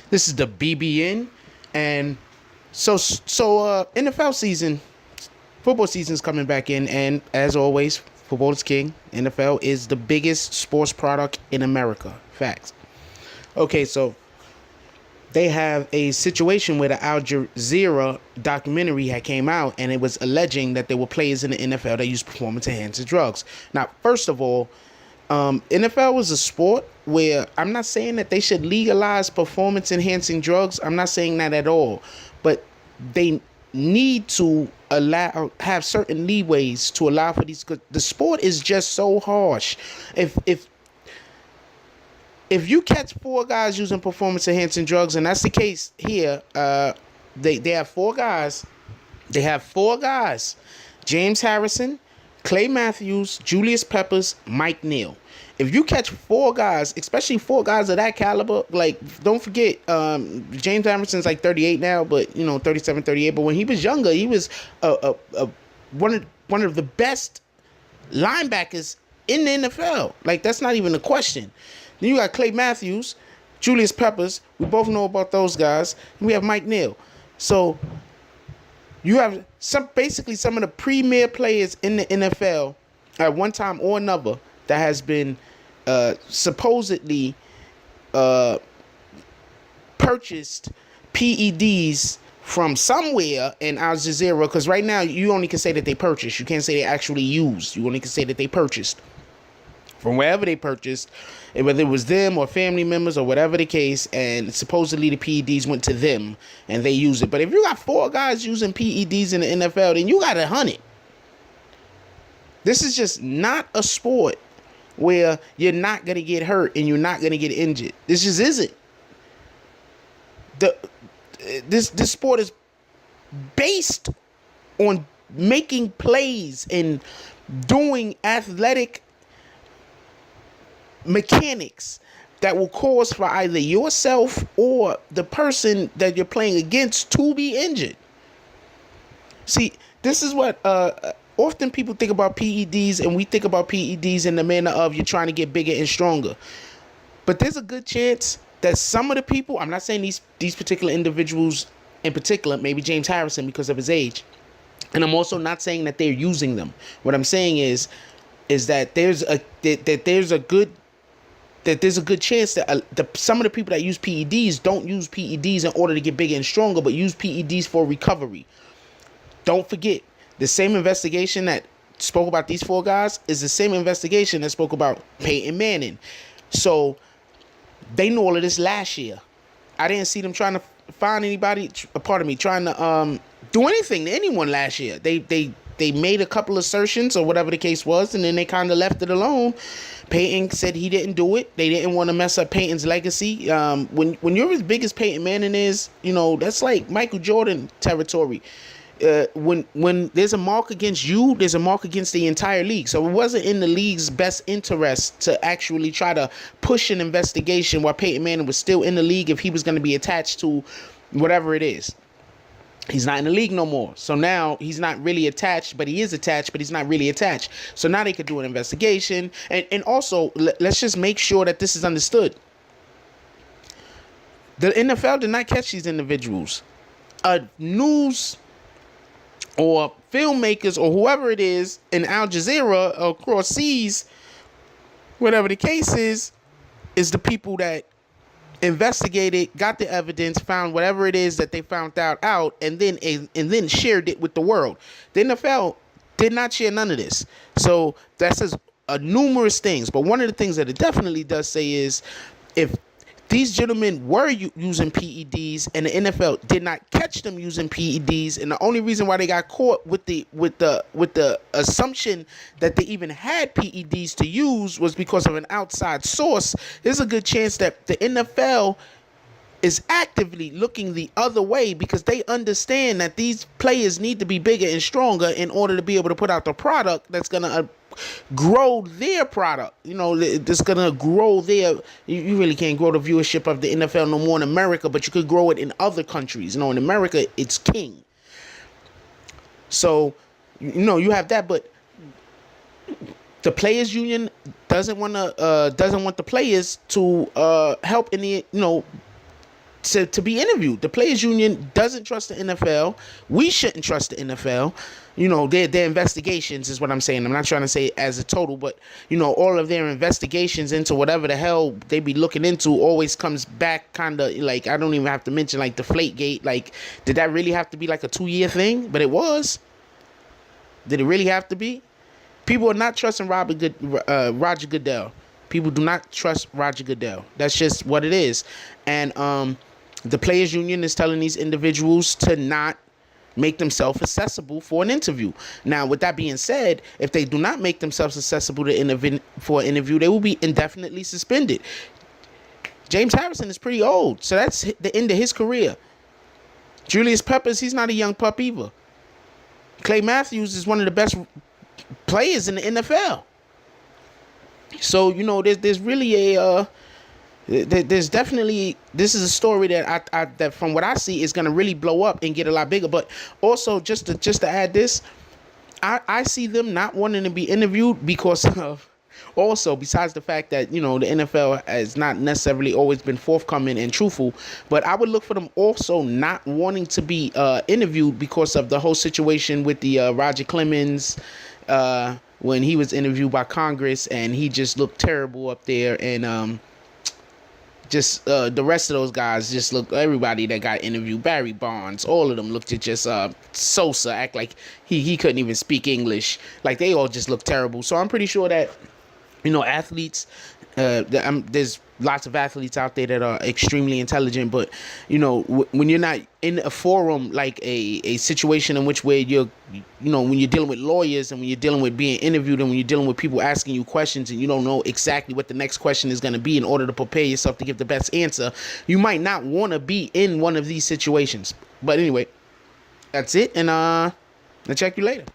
This is the BBN, and NFL season, football season is coming back in, and as always, football is king. NFL is the biggest sports product in America. Facts. Okay, so they have a situation where the Al Jazeera documentary had came out, and it was alleging that there were players in the NFL that used performance-enhancing drugs. Now, first of all, NFL was a sport where I'm not saying that they should legalize performance-enhancing drugs. I'm not saying that at all, but they need to have certain leeways to allow for these. Cause the sport is just so harsh. If you catch four guys using performance enhancing drugs, and that's the case here, they have four guys. They have four guys: James Harrison, Clay Matthews, Julius Peppers, Mike Neal. If you catch four guys, especially four guys of that caliber, like, don't forget, James Harrison's like 38 now, but 37, 38. But when he was younger, he was one of the best linebackers in the NFL. Like, that's not even a question. Then you got Clay Matthews, Julius Peppers. We both know about those guys. And we have Mike Neal. So you have basically some of the premier players in the NFL at one time or another that has been supposedly purchased PEDs from somewhere in Al Jazeera. Because right now you only can say that they purchased. You can't say they actually used. You only can say that they purchased from wherever they purchased, and whether it was them or family members or whatever the case, and supposedly the PEDs went to them and they use it. But if you got four guys using PEDs in the NFL, then you got 100. This is just not a sport where you're not going to get hurt and you're not going to get injured. This just isn't. This sport is based on making plays and doing athletic mechanics that will cause for either yourself or the person that you're playing against to be injured. See, this is what often people think about PEDs, and we think about PEDs in the manner of you're trying to get bigger and stronger. But there's a good chance that some of the people, I'm not saying these particular individuals in particular, maybe James Harrison because of his age, and I'm also not saying that they're using them. What I'm saying is that there's a good chance that some of the people that use PEDs don't use PEDs in order to get bigger and stronger, but use PEDs for recovery. Don't forget, the same investigation that spoke about these four guys is the same investigation that spoke about Peyton Manning. So they knew all of this last year. I didn't see them trying to find anybody, trying to do anything to anyone last year. They made a couple assertions or whatever the case was, and then they kind of left it alone. Peyton said he didn't do it. They didn't want to mess up Peyton's legacy. When you're as big as Peyton Manning is, that's like Michael Jordan territory. When there's a mark against you, there's a mark against the entire league. So it wasn't in the league's best interest to actually try to push an investigation while Peyton Manning was still in the league if he was going to be attached to whatever it is. He's not in the league no more. So now he's not really attached, but he is attached, but he's not really attached. So now they could do an investigation. And also, let's just make sure that this is understood. The NFL did not catch these individuals. News or filmmakers or whoever it is in Al Jazeera or across seas, whatever the case is the people that investigated, got the evidence, found whatever it is that they found out, and then shared it with the world. The NFL did not share none of this. So that says numerous things. But one of the things that it definitely does say is, if these gentlemen were using PEDs and the NFL did not catch them using PEDs, and the only reason why they got caught with the assumption that they even had PEDs to use was because of an outside source, there's a good chance that the NFL is actively looking the other way because they understand that these players need to be bigger and stronger in order to be able to put out the product that's going to grow their product. That's going to grow their... You really can't grow the viewership of the NFL no more in America, but you could grow it in other countries. In America, it's king. So, you have that, but the players union doesn't want the players to help in the, to be interviewed. The players union doesn't trust the NFL. We shouldn't trust the NFL. You know, their investigations is what I'm saying. I'm not trying to say as a total, but you know, all of their investigations into whatever the hell they be looking into always comes back kind of like, I don't even have to mention like Deflategate. Like, did that really have to be like a 2-year thing? But it was. Did it really have to be? People are not trusting Roger Goodell. People do not trust Roger Goodell. That's just what it is. And the players union is telling these individuals to not make themselves accessible for an interview. Now, with that being said, if they do not make themselves accessible for an interview, they will be indefinitely suspended. James Harrison is pretty old, so that's the end of his career. Julius Peppers, he's not a young pup either. Clay Matthews is one of the best players in the NFL. So, you know, there's really there's definitely, this is a story that that from what I see is going to really blow up and get a lot bigger. But also, just to add this, I see them not wanting to be interviewed because of, also, besides the fact that, you know, the NFL has not necessarily always been forthcoming and truthful, but I would look for them also not wanting to be interviewed because of the whole situation with the Roger Clemens, when he was interviewed by Congress and he just looked terrible up there. And just the rest of those guys just looked, everybody that got interviewed, Barry Bonds, all of them looked at just Sosa, act like he couldn't even speak English. Like, they all just looked terrible. So I'm pretty sure that, you know, athletes, there's lots of athletes out there that are extremely intelligent, but, you know, when you're not in a forum, like a situation in which where you're, you know, when you're dealing with lawyers and when you're dealing with being interviewed and when you're dealing with people asking you questions and you don't know exactly what the next question is going to be in order to prepare yourself to give the best answer, you might not want to be in one of these situations. But anyway, that's it, and I'll check you later.